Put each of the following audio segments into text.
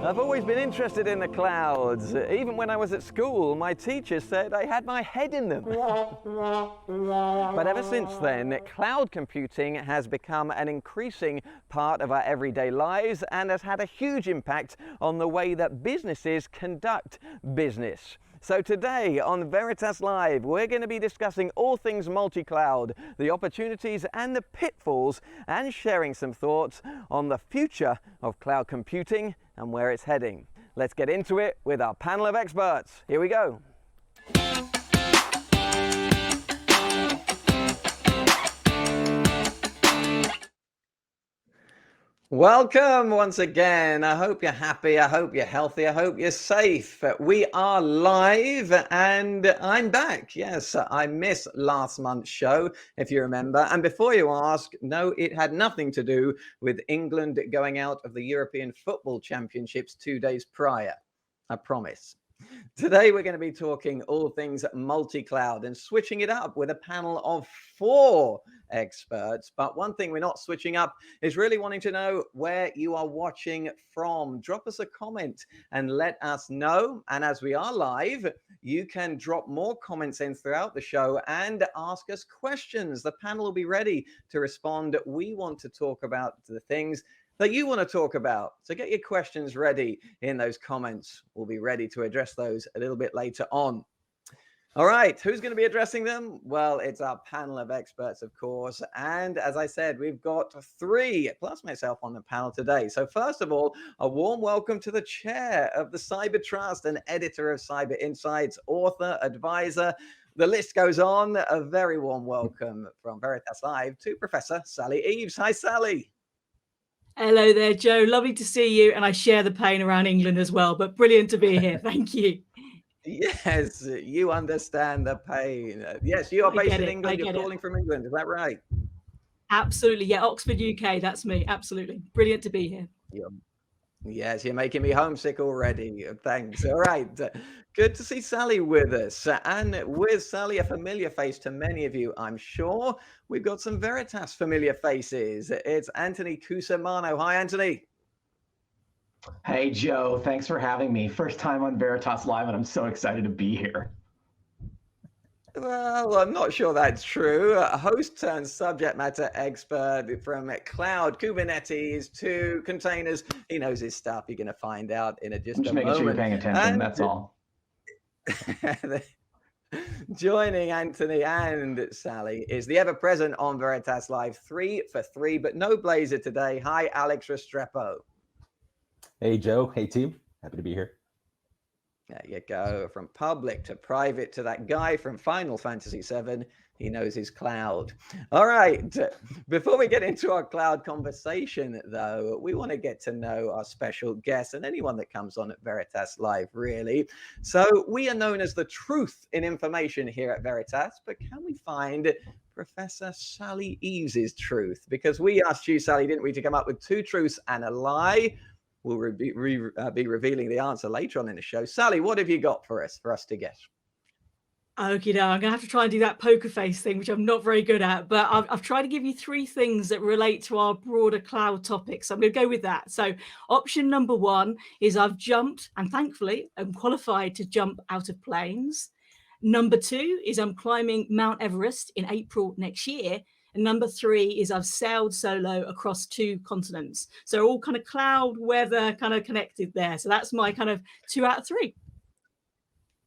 I've always been interested in the clouds. Even when I was at school, my teachers said I had my head in them. But ever since then, cloud computing has become an increasing part of our everyday lives and has had a huge impact on the way that businesses conduct business. So today on Veritas Live, we're going to be discussing all things multi-cloud, the opportunities and the pitfalls, and sharing some thoughts on the future of cloud computing and where it's heading. Let's get into it with our panel of experts. Here we go. Welcome once again. I hope you're happy. I hope you're healthy. I hope you're safe. We are live and I'm back. Yes, I missed last month's show, if you remember. And before you ask, no, it had nothing to do with England going out of the European Football Championships 2 days prior. I promise. Today, we're going to be talking all things multi-cloud and switching it up with a panel of 4 experts. But one thing we're not switching up is really wanting to know where you are watching from. Drop us a comment and let us know. And as we are live, you can drop more comments in throughout the show and ask us questions. The panel will be ready to respond. We want to talk about the things that you want to talk about. So get your questions ready in those comments. We'll be ready to address those a little bit later on. All right, who's going to be addressing them? Well, it's our panel of experts, of course. And as I said, we've got 3 plus myself on the panel today. So first of all, a warm welcome to the chair of the Cyber Trust and editor of Cyber Insights, author, advisor. The list goes on. A very warm welcome from Veritas Live to Professor Sally Eaves. Hi, Sally. Hello there, Joe. Lovely to see you. And I share the pain around England as well, but brilliant to be here. Thank you. Yes, you understand the pain. Yes, you are based in England. You're calling from England. Is that right? Absolutely. Yeah, Oxford, UK. That's me. Absolutely. Brilliant to be here. Yes, you're making me homesick already. Thanks. All right. Good to see Sally with us. And with Sally, a familiar face to many of you, I'm sure. We've got some Veritas familiar faces. It's Anthony Cusimano. Hi, Anthony. Hey, Joe. Thanks for having me. First time on Veritas Live, and I'm so excited to be here. Well, I'm not sure that's true. A host turned subject matter expert from cloud, Kubernetes to containers. He knows his stuff. You're going to find out in just a moment. Making sure you're paying attention. That's all. Joining Anthony and Sally is the ever-present on Veritas Live 3 for 3, but no blazer today. Hi, Alex Restrepo. Hey, Joe. Hey, team. Happy to be here. There you go. From public to private to that guy from Final Fantasy VII. He knows his cloud. All right. Before we get into our cloud conversation, though, we want to get to know our special guests and anyone that comes on at Veritas Live, really. So we are known as the truth in information here at Veritas, but can we find Professor Sally Eaves' truth? Because we asked you, Sally, didn't we, to come up with 2 truths and a lie. We'll be revealing the answer later on in the show. Sally, what have you got for us to guess? Okay, now I'm going to have to try and do that poker face thing, which I'm not very good at, but I've tried to give you 3 things that relate to our broader cloud topics. So I'm going to go with that. So option number 1 is I've jumped, and thankfully I'm qualified to jump out of planes. Number 2 is I'm climbing Mount Everest in April next year. And number 3 is I've sailed solo across 2 continents. So all kind of cloud, weather kind of connected there. So that's my kind of 2 out of 3.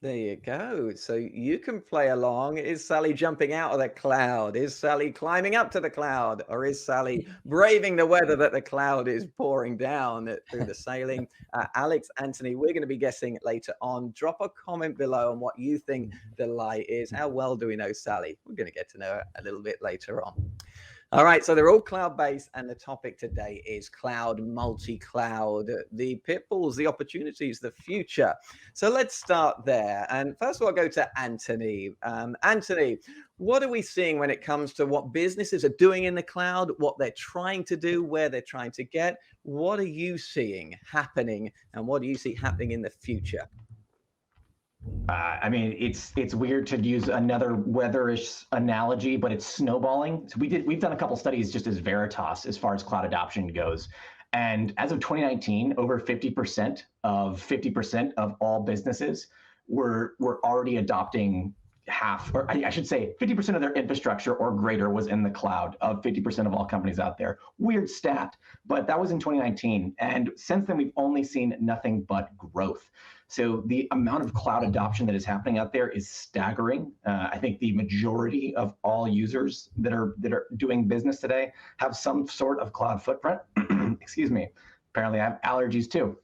There you go. So you can play along. Is Sally jumping out of the cloud? Is Sally climbing up to the cloud? Or is Sally braving the weather that the cloud is pouring down through the sailing? Alex, Anthony, we're going to be guessing later on. Drop a comment below on what you think the lie is. How well do we know Sally? We're going to get to know her a little bit later on. All right, so they're all cloud-based, and the topic today is cloud, multi-cloud, the pitfalls, the opportunities, the future. So let's start there. And first of all, I'll go to Anthony. Anthony, what are we seeing when it comes to what businesses are doing in the cloud, what they're trying to do, where they're trying to get? What are you seeing happening, and what do you see happening in the future? I mean, it's weird to use another weatherish analogy, but it's snowballing. So we've done a couple studies just as Veritas as far as cloud adoption goes. And as of 2019, over 50% of all businesses were already adopting half, or I should say 50% of their infrastructure or greater was in the cloud of 50% of all companies out there. Weird stat, but that was in 2019. And since then, we've only seen nothing but growth. So the amount of cloud adoption that is happening out there is staggering. I think the majority of all users that are doing business today have some sort of cloud footprint. Excuse me. Apparently I have allergies too.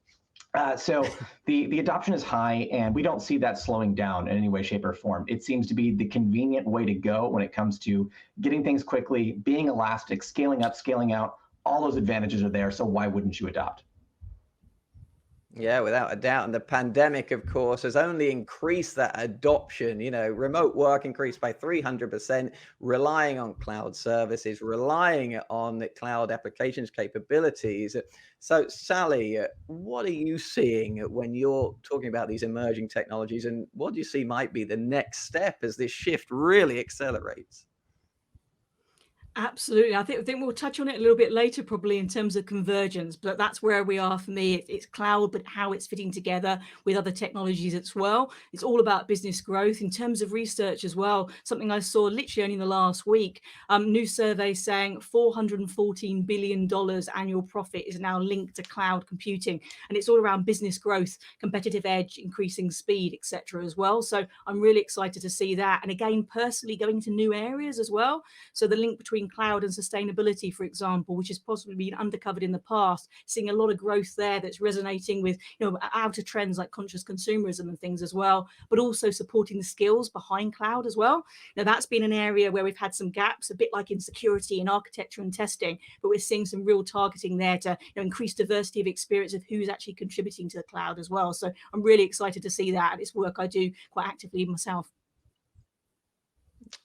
So the adoption is high, and we don't see that slowing down in any way, shape, or form. It seems to be the convenient way to go when it comes to getting things quickly, being elastic, scaling up, scaling out. All those advantages are there, so why wouldn't you adopt? Yeah, without a doubt. And the pandemic, of course, has only increased that adoption. Remote work increased by 300%, relying on cloud services, relying on the cloud applications capabilities. So, Sally, what are you seeing when you're talking about these emerging technologies, and what do you see might be the next step as this shift really accelerates? Absolutely. I think we'll touch on it a little bit later, probably in terms of convergence, but that's where we are for me. It's cloud, but how it's fitting together with other technologies as well. It's all about business growth in terms of research as well. Something I saw literally only in the last week, new survey saying $414 billion annual profit is now linked to cloud computing. And it's all around business growth, competitive edge, increasing speed, etc. as well. So I'm really excited to see that. And again, personally going to new areas as well. So the link between cloud and sustainability, for example, which has possibly been undercovered in the past, seeing a lot of growth there that's resonating with outer trends like conscious consumerism and things as well, but also supporting the skills behind cloud as well. Now that's been an area where we've had some gaps, a bit like in security and architecture and testing, but we're seeing some real targeting there to increase diversity of experience of who's actually contributing to the cloud as well. So I'm really excited to see that, and it's work I do quite actively myself.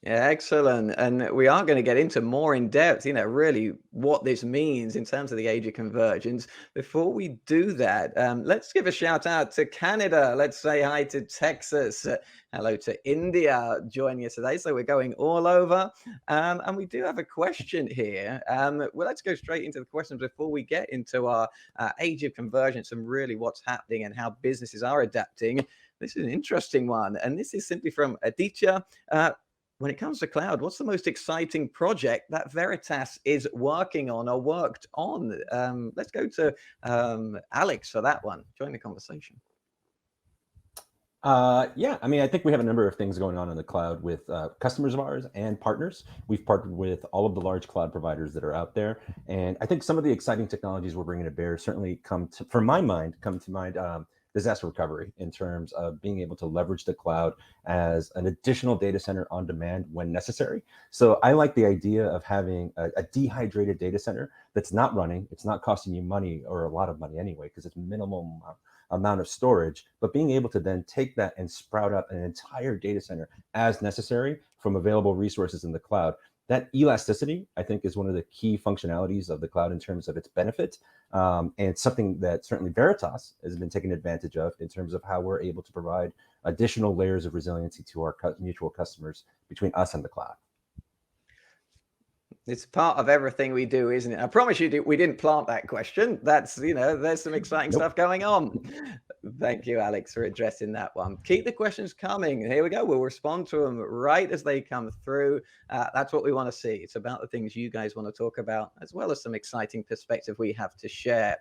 Yeah, excellent. And we are going to get into more in depth, really what this means in terms of the age of convergence. Before we do that, let's give a shout out to Canada. Let's say hi to Texas. Hello to India joining us today. So we're going all over. And we do have a question here. Well, let's go straight into the questions before we get into our age of convergence and really what's happening and how businesses are adapting. This is an interesting one. And this is simply from Aditya. When it comes to cloud, what's the most exciting project that Veritas is working on or worked on? Let's go to Alex for that one. Join the conversation. Yeah, I mean, I think we have a number of things going on in the cloud with customers of ours and partners. We've partnered with all of the large cloud providers that are out there. And I think some of the exciting technologies we're bringing to bear certainly come to mind, disaster recovery, in terms of being able to leverage the cloud as an additional data center on demand when necessary. So I like the idea of having a dehydrated data center that's not running. It's not costing you money, or a lot of money anyway, because it's minimum amount of storage, but being able to then take that and sprout up an entire data center as necessary from available resources in the cloud. That elasticity, I think, is one of the key functionalities of the cloud in terms of its benefit. And it's something that certainly Veritas has been taking advantage of in terms of how we're able to provide additional layers of resiliency to our mutual customers between us and the cloud. It's part of everything we do, isn't it? I promise you, we didn't plant that question. That's, there's some exciting stuff going on. Thank you, Alex, for addressing that one. Keep the questions coming. Here we go. We'll respond to them right as they come through. That's what we want to see. It's about the things you guys want to talk about, as well as some exciting perspective we have to share.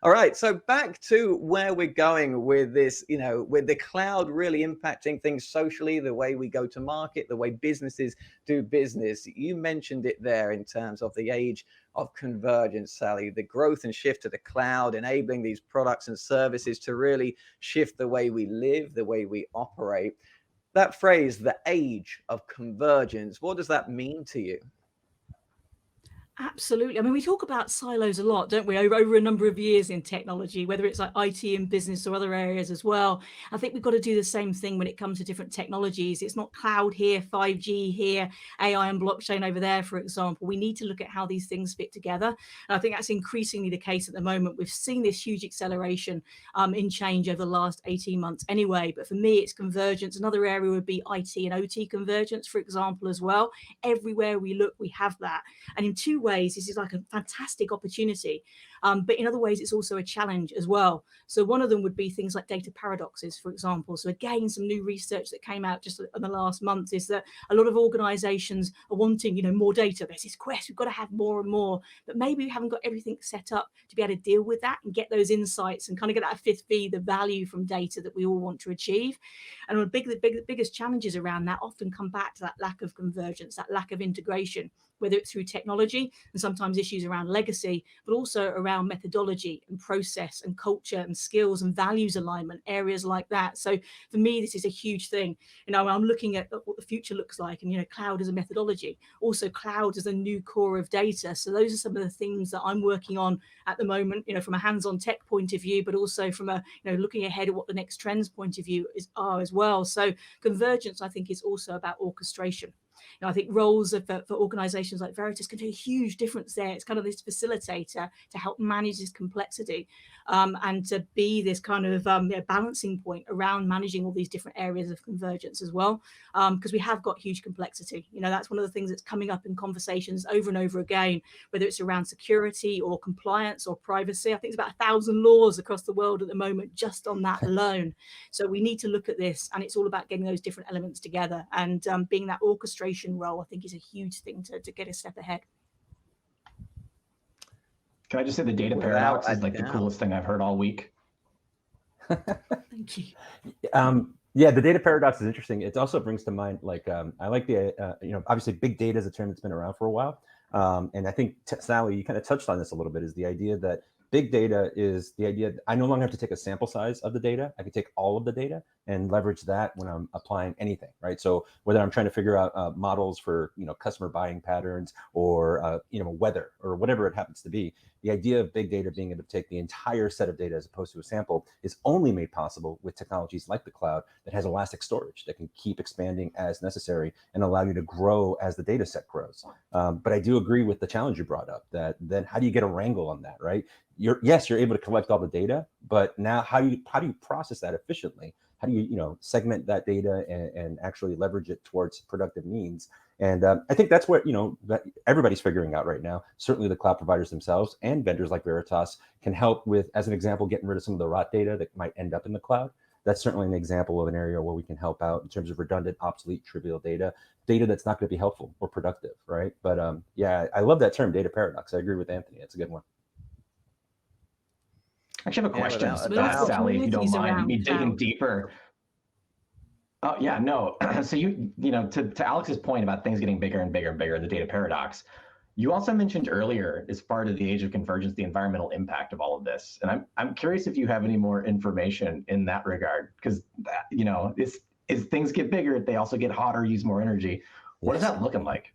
All right, so back to where we're going with this, with the cloud really impacting things socially, the way we go to market, the way businesses do business. You mentioned it there in terms of the age of convergence, Sally, the growth and shift to the cloud, enabling these products and services to really shift the way we live, the way we operate. That phrase, the age of convergence, what does that mean to you? Absolutely. I mean, we talk about silos a lot, don't we, over a number of years in technology, whether it's like IT and business or other areas as well. I think we've got to do the same thing when it comes to different technologies. It's not cloud here, 5G here, AI and blockchain over there, for example. We need to look at how these things fit together. And I think that's increasingly the case at the moment. We've seen this huge acceleration in change over the last 18 months anyway. But for me, it's convergence. Another area would be IT and OT convergence, for example, as well. Everywhere we look, we have that. And in two ways, this is like a fantastic opportunity. But in other ways, it's also a challenge as well. So one of them would be things like data paradoxes, for example. So again, some new research that came out just in the last month is that a lot of organizations are wanting, more data. There's this quest, we've got to have more and more, but maybe we haven't got everything set up to be able to deal with that and get those insights and kind of get that fifth V, the value from data that we all want to achieve. And the biggest challenges around that often come back to that lack of convergence, that lack of integration, whether it's through technology and sometimes issues around legacy, but also around methodology and process and culture and skills and values alignment, areas like that. So for me, this is a huge thing. I'm looking at what the future looks like, and cloud as a methodology, also cloud as a new core of data. So those are some of the things that I'm working on at the moment, from a hands-on tech point of view, but also from a looking ahead at what the next trends point of view are as well. So convergence, I think, is also about orchestration. I think roles for organizations like Veritas can do a huge difference there. It's kind of this facilitator to help manage this complexity and to be this kind of balancing point around managing all these different areas of convergence as well, because we have got huge complexity. That's one of the things that's coming up in conversations over and over again, whether it's around security or compliance or privacy. I think it's about 1,000 laws across the world at the moment just on that alone. So we need to look at this, and it's all about getting those different elements together, and being that orchestration role, I think, is a huge thing to get a step ahead. Can I just say the data paradox is like the coolest thing I've heard all week? Thank you. Yeah, the data paradox is interesting. It also brings to mind, I like the, obviously big data is a term that's been around for a while. And I think, Sally, you kind of touched on this a little bit, is the idea that big data is the idea that I no longer have to take a sample size of the data. I can take all of the data and leverage that when I'm applying anything, right? So whether I'm trying to figure out models for, customer buying patterns or, weather or whatever it happens to be, the idea of big data being able to take the entire set of data as opposed to a sample is only made possible with technologies like the cloud that has elastic storage that can keep expanding as necessary and allow you to grow as the data set grows. But I do agree with the challenge you brought up, that then how do you get a wrangle on that, right? You're able to collect all the data, but now how do you process that efficiently? How do you segment that data and actually leverage it towards productive means? And I think that's what that everybody's figuring out right now. Certainly the cloud providers themselves and vendors like Veritas can help with, as an example, getting rid of some of the rot data that might end up in the cloud. That's certainly an example of an area where we can help out in terms of redundant, obsolete, trivial data that's not going to be helpful or productive, right? But yeah, I love that term, data paradox. I agree with Anthony. It's a good one. I actually have a question, Sally, if you don't mind me digging deeper. Oh yeah, no. So to Alex's point about things getting bigger and bigger and bigger, the data paradox, you also mentioned earlier, as part of the age of convergence, the environmental impact of all of this. And I'm curious if you have any more information in that regard, because as things get bigger, they also get hotter, use more energy. What is that looking like?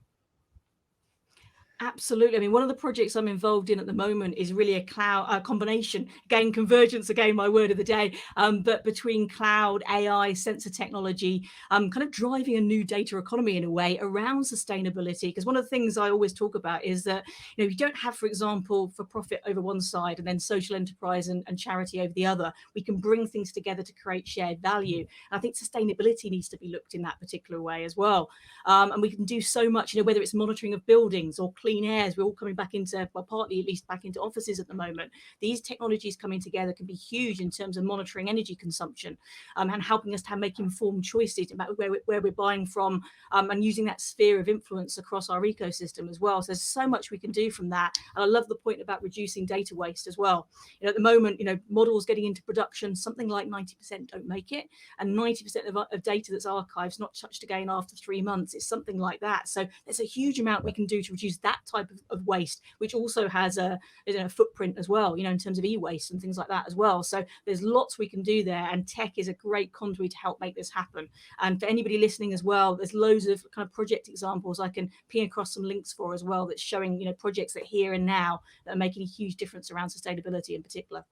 Absolutely. I mean, one of the projects I'm involved in at the moment is really a cloud combination, again, convergence, again, my word of the day, but between cloud, AI, sensor technology, kind of driving a new data economy in a way around sustainability. Because one of the things I always talk about is that, you don't have, for example, for profit over one side and then social enterprise and charity over the other. We can bring things together to create shared value. And I think sustainability needs to be looked in that particular way as well. And we can do so much, whether it's monitoring of buildings or clean airs. We're all coming back into, well, partly at least back into offices at the moment. These technologies coming together can be huge in terms of monitoring energy consumption and helping us to make informed choices about where we're buying from and using that sphere of influence across our ecosystem as well. So there's so much we can do from that. And I love the point about reducing data waste as well. At the moment, models getting into production, something like 90% don't make it, and 90% of data that's archived is not touched again after 3 months. It's something like that. So there's a huge amount we can do to reduce that type of waste, which also has a footprint as well, in terms of e-waste and things like that as well. So there's lots we can do there, and tech is a great conduit to help make this happen. And for anybody listening as well, there's loads of kind of project examples I can ping across some links for as well, that's showing projects that here and now that are making a huge difference around sustainability in particular.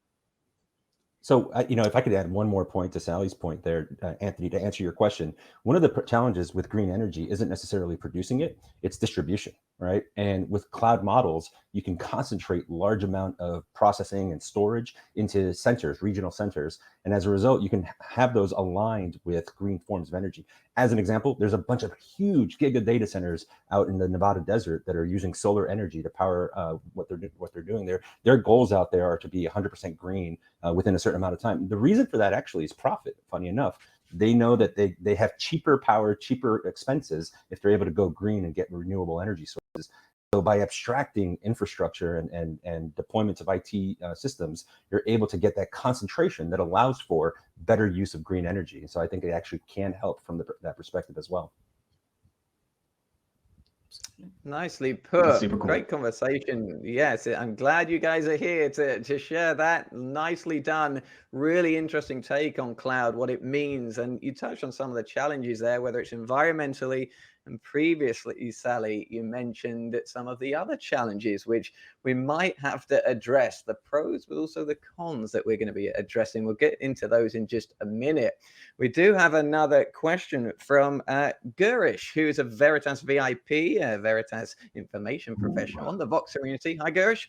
So, if I could add one more point to Sally's point there, Anthony, to answer your question, one of the challenges with green energy isn't necessarily producing it, it's distribution, right? And with cloud models, you can concentrate large amount of processing and storage into centers, regional centers. And as a result, you can have those aligned with green forms of energy. As an example, there's a bunch of huge giga data centers out in the Nevada desert that are using solar energy to power what they're doing there. Their goals out there are to be 100% green within a certain amount of time. The reason for that actually is profit, funny enough. They know that they have cheaper power, cheaper expenses if they're able to go green and get renewable energy sources. So by abstracting infrastructure and deployments of IT systems, you're able to get that concentration that allows for better use of green energy. So I think it actually can help from that perspective as well. Nicely That's put. super cool. Great conversation. Yes, I'm glad you guys are here to share that. Nicely done. Really interesting take on cloud, what it means. And you touched on some of the challenges there, whether it's environmentally, and previously, Sally, you mentioned some of the other challenges which we might have to address, the pros, but also the cons that we're going to be addressing. We'll get into those in just a minute. We do have another question from Gurish, who is a Veritas VIP, a Veritas information professional on the Vox community. Hi, Gurish.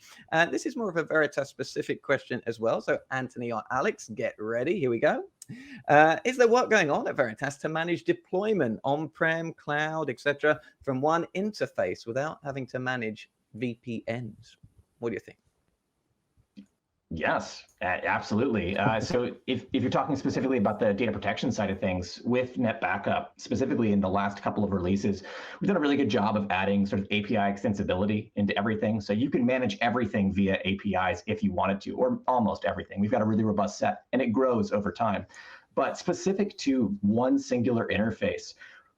This is more of a Veritas specific question as well. So Anthony or Alex, get ready. Here we go. Is there work going on at Veritas to manage deployment on-prem, cloud, etc., from one interface without having to manage VPNs? What do you think? Yes, absolutely. So if you're talking specifically about the data protection side of things, with Net Backup, specifically in the last couple of releases, we've done a really good job of adding sort of API extensibility into everything. So you can manage everything via APIs if you wanted to, or almost everything. We've got a really robust set, and it grows over time. But specific to one singular interface,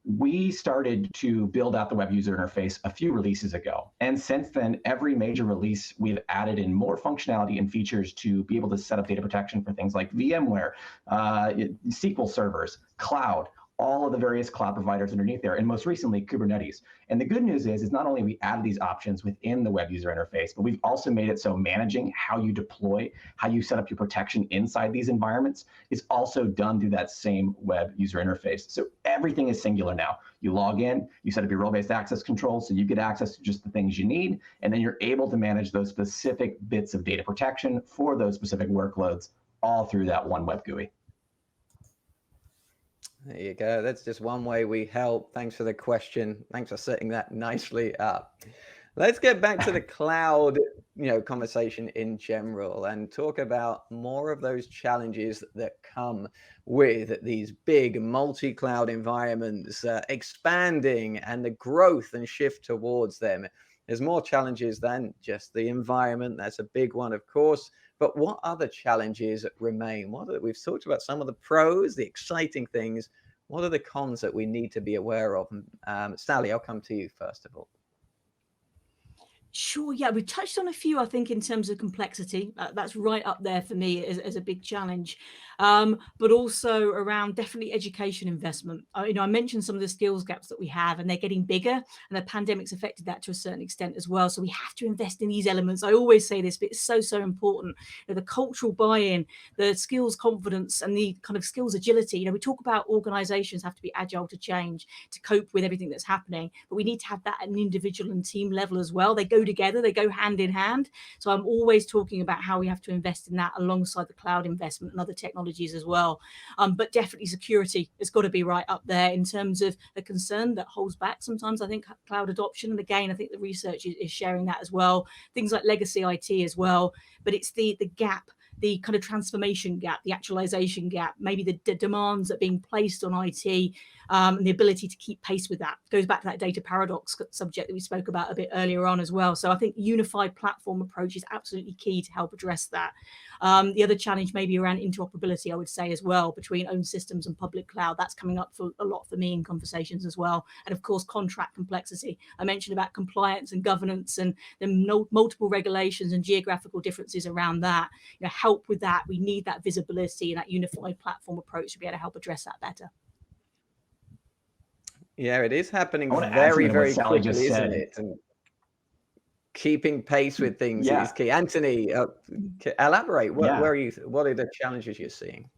we started to build out the web user interface a few releases ago. And since then, every major release, we've added in more functionality and features to be able to set up data protection for things like VMware, SQL servers, cloud, all of the various cloud providers underneath there, and most recently, Kubernetes. And the good news is not only have we added these options within the web user interface, but we've also made it so managing how you deploy, how you set up your protection inside these environments is also done through that same web user interface. So everything is singular now. You log in, you set up your role-based access controls, so you get access to just the things you need, and then you're able to manage those specific bits of data protection for those specific workloads all through that one web GUI. There you go. That's just one way we help. Thanks for the question. Thanks for setting that nicely up. Let's get back to the cloud, conversation in general and talk about more of those challenges that come with these big multi-cloud environments expanding and the growth and shift towards them. There's more challenges than just the environment. That's a big one, of course. But what other challenges remain? We've talked about some of the pros, the exciting things. What are the cons that we need to be aware of? Sally, I'll come to you first of all. Sure, yeah, we've touched on a few, I think, in terms of complexity. That's right up there for me as a big challenge, but also around definitely education investment. I mentioned some of the skills gaps that we have, and they're getting bigger, and the pandemic's affected that to a certain extent as well. So we have to invest in these elements. I always say this, but it's so important. The cultural buy-in, the skills confidence, and the kind of skills agility. We talk about organizations have to be agile to change, to cope with everything that's happening, but we need to have that at an individual and team level as well. They go together, they go hand in hand. So I'm always talking about how we have to invest in that alongside the cloud investment and other technologies as well. But definitely security has got to be right up there in terms of a concern that holds back sometimes, I think, cloud adoption. And again, I think the research is sharing that as well. Things like legacy IT as well. But it's the gap, the kind of transformation gap, the actualization gap, maybe the demands that are being placed on IT, and the ability to keep pace with that. Goes back to that data paradox subject that we spoke about a bit earlier on as well. So I think unified platform approach is absolutely key to help address that. The other challenge may be around interoperability, I would say, as well, between own systems and public cloud. That's coming up for a lot for me in conversations as well. And of course, contract complexity. I mentioned about compliance and governance and the multiple regulations and geographical differences around that. Help with that. We need that visibility and that unified platform approach to be able to help address that better. Yeah, it is happening very, very quickly, isn't it? And keeping pace with things is key. Anthony, elaborate. What are the challenges you're seeing?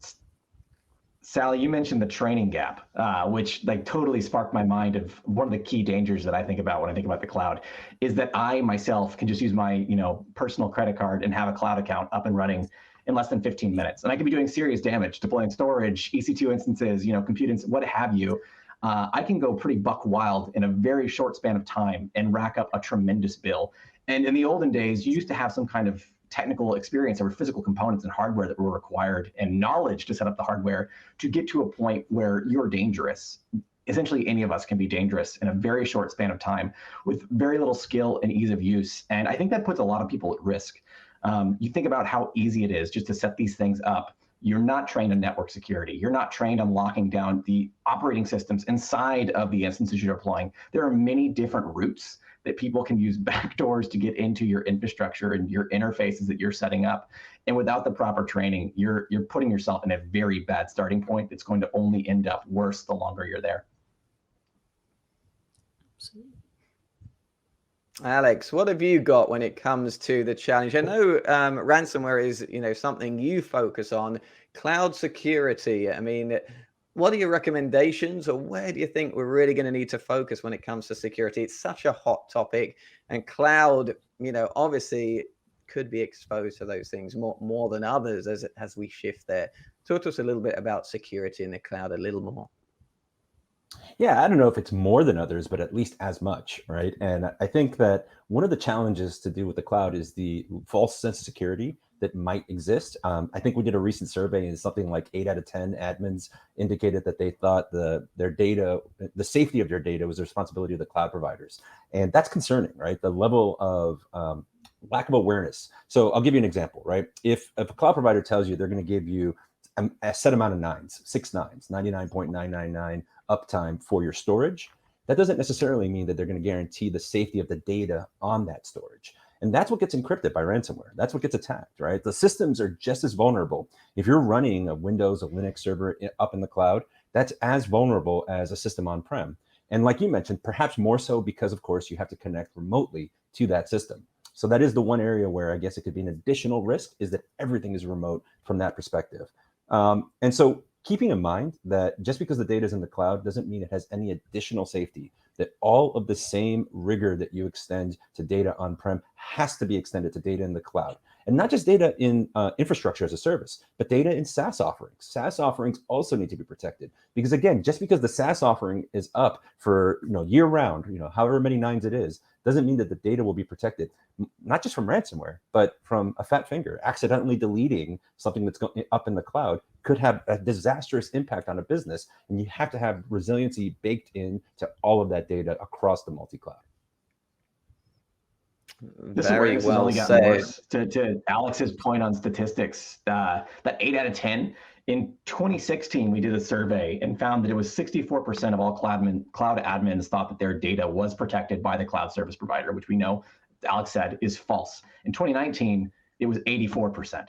Sally, you mentioned the training gap, which like totally sparked my mind of one of the key dangers that I think about when I think about the cloud is that I myself can just use my, personal credit card and have a cloud account up and running in less than 15 minutes. And I could be doing serious damage, deploying storage, EC2 instances, compute, what have you. I can go pretty buck wild in a very short span of time and rack up a tremendous bill. And in the olden days, you used to have some kind of technical experience or physical components and hardware that were required and knowledge to set up the hardware to get to a point where you're dangerous. Essentially, any of us can be dangerous in a very short span of time with very little skill and ease of use. And I think that puts a lot of people at risk. You think about how easy it is just to set these things up. You're not trained in network security. You're not trained on locking down the operating systems inside of the instances you're deploying. There are many different routes that people can use backdoors to get into your infrastructure and your interfaces that you're setting up. And without the proper training, you're putting yourself in a very bad starting point. It's going to only end up worse the longer you're there. Absolutely. Alex, what have you got when it comes to the challenge? I know ransomware is, something you focus on. Cloud security. I mean, what are your recommendations, or where do you think we're really going to need to focus when it comes to security? It's such a hot topic, and cloud, obviously could be exposed to those things more than others as we shift there. Talk to us a little bit about security in the cloud a little more. Yeah, I don't know if it's more than others, but at least as much, right? And I think that one of the challenges to do with the cloud is the false sense of security that might exist. I think we did a recent survey, and something like 8 out of 10 admins indicated that they thought their data, the safety of their data, was the responsibility of the cloud providers. And that's concerning, right? The level of lack of awareness. So I'll give you an example, right? If a cloud provider tells you they're going to give you a set amount of nines, 6 nines, 99.999 uptime for your storage, that doesn't necessarily mean that they're going to guarantee the safety of the data on that storage. And that's what gets encrypted by ransomware. That's what gets attacked, right? The systems are just as vulnerable. If you're running a Windows, a Linux server up in the cloud, that's as vulnerable as a system on-prem. And like you mentioned, perhaps more so because, of course, you have to connect remotely to that system. So that is the one area where I guess it could be an additional risk, is that everything is remote from that perspective. And so keeping in mind that just because the data is in the cloud doesn't mean it has any additional safety, that all of the same rigor that you extend to data on-prem has to be extended to data in the cloud. And not just data in infrastructure as a service, but data in SaaS offerings. SaaS offerings also need to be protected, because again, just because the SaaS offering is up for year round, however many nines it is, doesn't mean that the data will be protected, not just from ransomware, but from a fat finger. Accidentally deleting something that's up in the cloud could have a disastrous impact on a business, and you have to have resiliency baked into all of that data across the multi-cloud. Very this well has only gotten said. worse. To Alex's point on statistics, that 8 out of 10, in 2016, we did a survey and found that it was 64% of all cloud admins thought that their data was protected by the cloud service provider, which we know, Alex said, is false. In 2019, it was 84%.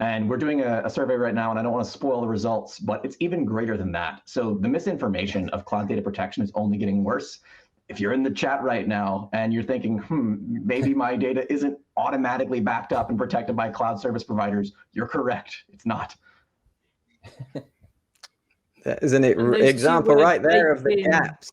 And we're doing a survey right now, and I don't want to spoil the results, but it's even greater than that. So the misinformation of cloud data protection is only getting worse. If you're in the chat right now and you're thinking, maybe my data isn't automatically backed up and protected by cloud service providers, you're correct. It's not. Isn't it example right there of the gaps?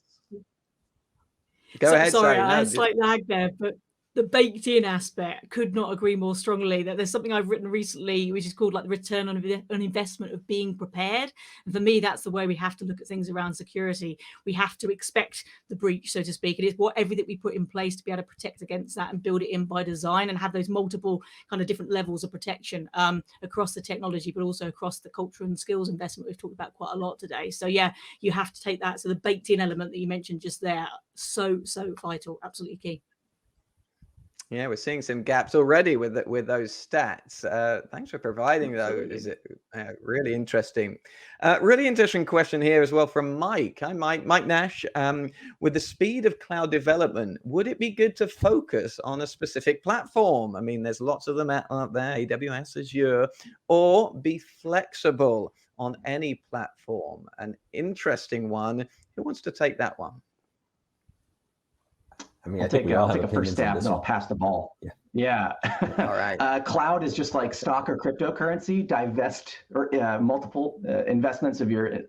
Go ahead. Sorry, I had a slight lag there, but the baked in aspect, could not agree more strongly. That there's something I've written recently which is called like the return on investment of being prepared. And for me, that's the way we have to look at things around security. We have to expect the breach, so to speak. It is everything we put in place to be able to protect against that and build it in by design and have those multiple kind of different levels of protection across the technology, but also across the culture and skills investment we've talked about quite a lot today. So yeah, you have to take that. So the baked in element that you mentioned just there, so vital, absolutely key. Yeah, we're seeing some gaps already with those stats. Thanks for providing those. Is it really interesting? Really interesting question here as well from Mike. Hi, Mike Nash. With the speed of cloud development, would it be good to focus on a specific platform? I mean, there's lots of them out there, AWS, Azure, or be flexible on any platform? An interesting one. Who wants to take that one? I mean, I'll I think take we all I'll have take a first opinions on stab, this then I'll one. pass the ball. Yeah. All right. Cloud is just like stock or cryptocurrency. Divest or multiple investments of your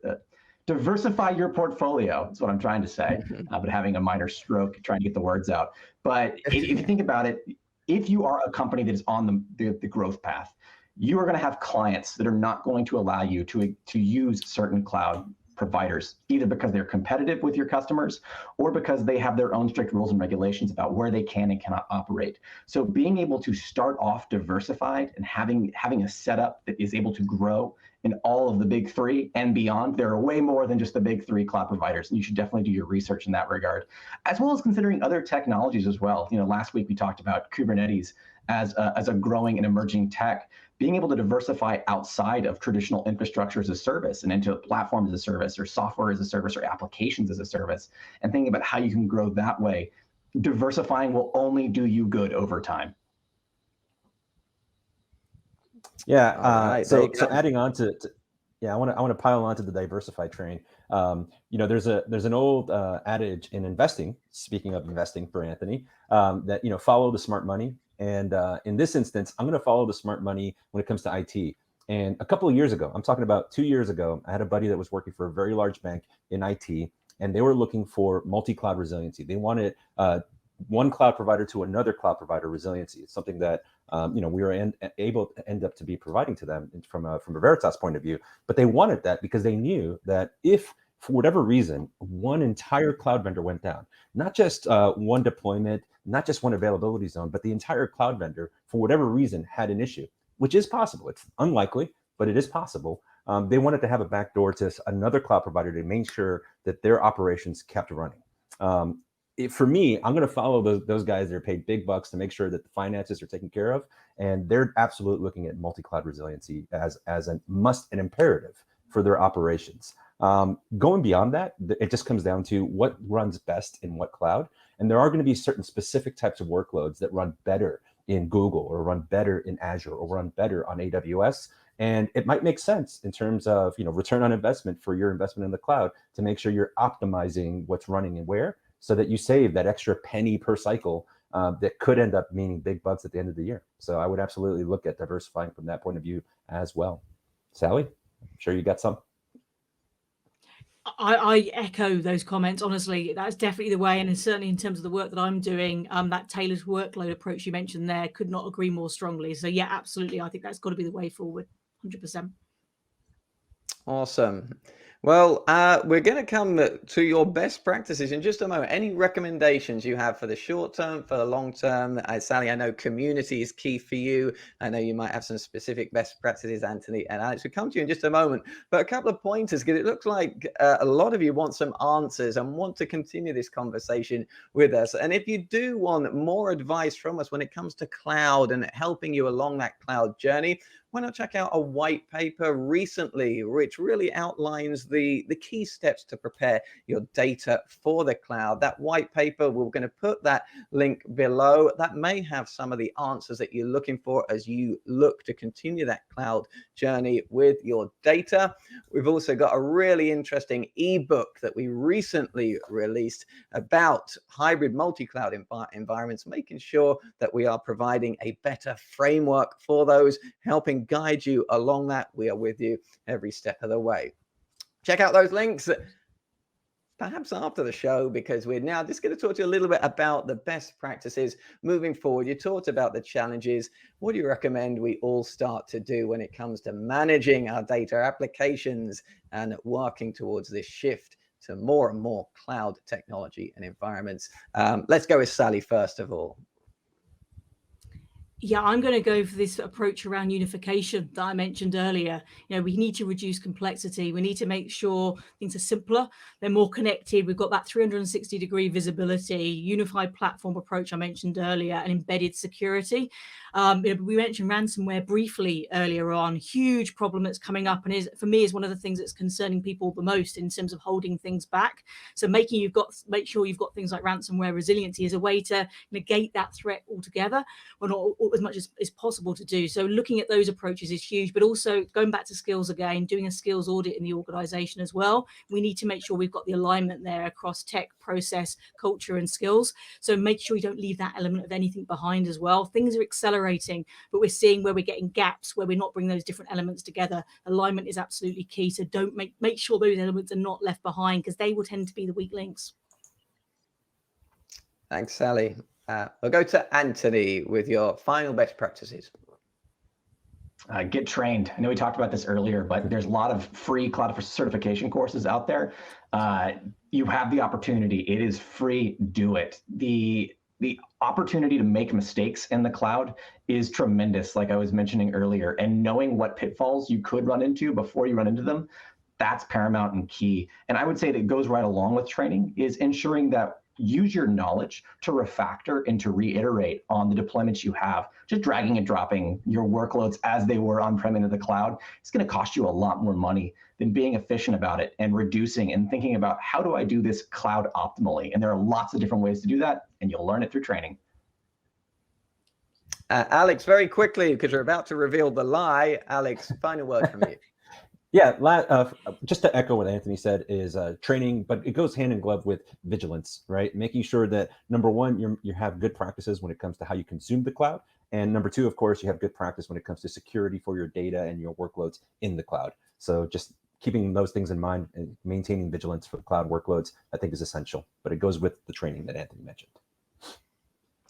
diversify your portfolio. That's what I'm trying to say. But having a minor stroke trying to get the words out. But if you think about it, if you are a company that is on the growth path, you are going to have clients that are not going to allow you to use certain cloud providers, either because they're competitive with your customers or because they have their own strict rules and regulations about where they can and cannot operate. So being able to start off diversified and having a setup that is able to grow in all of the big three and beyond, there are way more than just the big three cloud providers. And you should definitely do your research in that regard, as well as considering other technologies as well. Last week we talked about Kubernetes as a growing and emerging tech. Being able to diversify outside of traditional infrastructure as a service and into platforms as a service or software as a service or applications as a service, and thinking about how you can grow that way, diversifying will only do you good over time. Yeah. Right, So adding on to I want to pile onto the diversify train. There's an old adage in investing. Speaking of investing for Anthony, that follow the smart money. And in this instance, I'm going to follow the smart money when it comes to IT. And a couple of years ago, I'm talking about 2 years ago, I had a buddy that was working for a very large bank in IT, and they were looking for multi-cloud resiliency. They wanted one cloud provider to another cloud provider resiliency. It's something that we were able to end up to be providing to them from a Veritas point of view. But they wanted that because they knew that if, for whatever reason, one entire cloud vendor went down, not just one deployment, not just one availability zone, but the entire cloud vendor, for whatever reason, had an issue, which is possible. It's unlikely, but it is possible. They wanted to have a backdoor to another cloud provider to make sure that their operations kept running. For me, I'm going to follow those guys that are paid big bucks to make sure that the finances are taken care of, and they're absolutely looking at multi-cloud resiliency as a must and imperative for their operations. Going beyond that, it just comes down to what runs best in what cloud. And there are going to be certain specific types of workloads that run better in Google or run better in Azure or run better on AWS. And it might make sense in terms of return on investment for your investment in the cloud to make sure you're optimizing what's running and where, so that you save that extra penny per cycle that could end up meaning big bucks at the end of the year. So I would absolutely look at diversifying from that point of view as well. Sally, I'm sure you got some. I echo those comments. Honestly, that's definitely the way. And certainly in terms of the work that I'm doing, that tailored workload approach you mentioned there, could not agree more strongly. So yeah, absolutely. I think that's got to be the way forward, 100%. Awesome. Well, we're going to come to your best practices in just a moment. Any recommendations you have for the short term, for the long term? Sally, I know community is key for you. I know you might have some specific best practices, Anthony and Alex. We'll come to you in just a moment. But a couple of pointers, because it looks like a lot of you want some answers and want to continue this conversation with us. And if you do want more advice from us when it comes to cloud and helping you along that cloud journey, why not check out a white paper recently, which really outlines the key steps to prepare your data for the cloud. That white paper, we're going to put that link below. That may have some of the answers that you're looking for as you look to continue that cloud journey with your data. We've also got a really interesting ebook that we recently released about hybrid multi-cloud environments, making sure that we are providing a better framework for those, helping guide you along that. We are with you every step of the way. Check out those links perhaps after the show, because we're now just going to talk to you a little bit about the best practices moving forward. You talked about the challenges. What do you recommend we all start to do when it comes to managing our data applications and working towards this shift to more and more cloud technology and environments? Let's go with Sally first of all. Yeah, I'm going to go for this approach around unification that I mentioned earlier. We need to reduce complexity. We need to make sure things are simpler, they're more connected. We've got that 360-degree visibility, unified platform approach I mentioned earlier, and embedded security. We mentioned ransomware briefly earlier on. Huge problem that's coming up, and for me is one of the things that's concerning people the most in terms of holding things back. So make sure you've got things like ransomware resiliency as a way to negate that threat altogether, or as much as is possible to do. So looking at those approaches is huge, but also going back to skills again, doing a skills audit in the organization as well. We need to make sure we've got the alignment there across tech, process, culture, and skills. So make sure you don't leave that element of anything behind as well. Things are accelerating, but we're seeing where we're getting gaps, where we're not bringing those different elements together. Alignment is absolutely key. So don't make sure those elements are not left behind, because they will tend to be the weak links. Thanks, Sally. We'll go to Anthony with your final best practices. Get trained. I know we talked about this earlier, but there's a lot of free cloud certification courses out there. You have the opportunity. It is free. Do it. The opportunity to make mistakes in the cloud is tremendous, like I was mentioning earlier. And knowing what pitfalls you could run into before you run into them, that's paramount and key. And I would say that goes right along with training is ensuring that use your knowledge to refactor and to reiterate on the deployments you have. Just dragging and dropping your workloads as they were on-prem into the cloud, it's going to cost you a lot more money than being efficient about it and reducing and thinking about how do I do this cloud optimally? And there are lots of different ways to do that, and you'll learn it through training. Alex, very quickly, because we're about to reveal the lie. Alex, final word from you. Yeah, just to echo what Anthony said is training, but it goes hand in glove with vigilance, right? Making sure that number one, you have good practices when it comes to how you consume the cloud. And number two, of course, you have good practice when it comes to security for your data and your workloads in the cloud. So just keeping those things in mind and maintaining vigilance for cloud workloads, I think is essential, but it goes with the training that Anthony mentioned.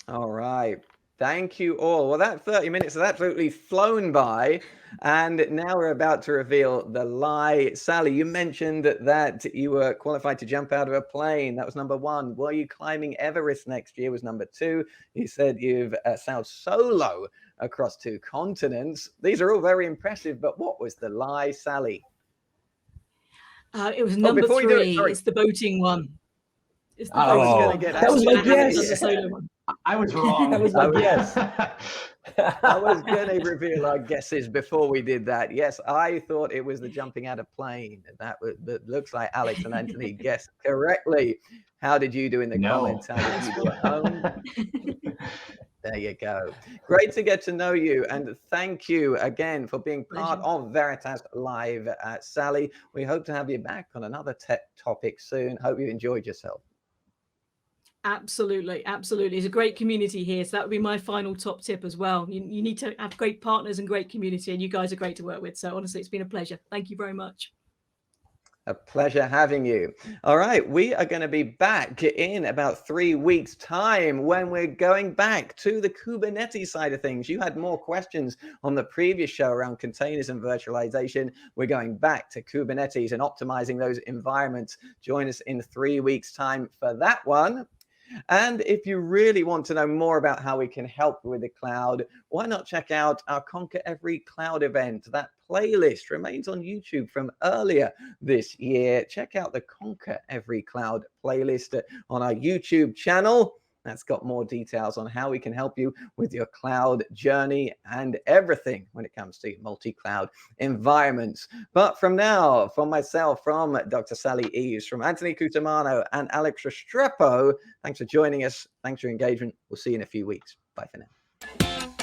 All right. Thank you all. Well, that 30 minutes has absolutely flown by. And now we're about to reveal the lie. Sally, you mentioned that you were qualified to jump out of a plane. That was number one. Were you climbing Everest next year was number two. You said you've sailed solo across 2 continents. These are all very impressive, but what was the lie, Sally? It was number 3. It's the boating one. It's the boating one. That was my guess. I was wrong. That was my guess. I was going to reveal our guesses before we did that. Yes, I thought it was the jumping out of plane. That looks like Alex and Anthony guessed correctly. How did you do in the comments? How did you do at home? There you go. Great to get to know you. And thank you again for being part of Veritas Live, Sally. We hope to have you back on another tech topic soon. Hope you enjoyed yourself. Absolutely. Absolutely. It's a great community here. So that would be my final top tip as well. You need to have great partners and great community, and you guys are great to work with. So honestly, it's been a pleasure. Thank you very much. A pleasure having you. All right, we are going to be back in about 3 weeks' time when we're going back to the Kubernetes side of things. You had more questions on the previous show around containers and virtualization. We're going back to Kubernetes and optimizing those environments. Join us in 3 weeks' time for that one. And if you really want to know more about how we can help with the cloud, why not check out our Conquer Every Cloud event? That playlist remains on YouTube from earlier this year. Check out the Conquer Every Cloud playlist on our YouTube channel. That's got more details on how we can help you with your cloud journey and everything when it comes to multi-cloud environments. But from now, from myself, from Dr. Sally Eaves, from Anthony Cusimano and Alex Restrepo, thanks for joining us. Thanks for your engagement. We'll see you in a few weeks. Bye for now.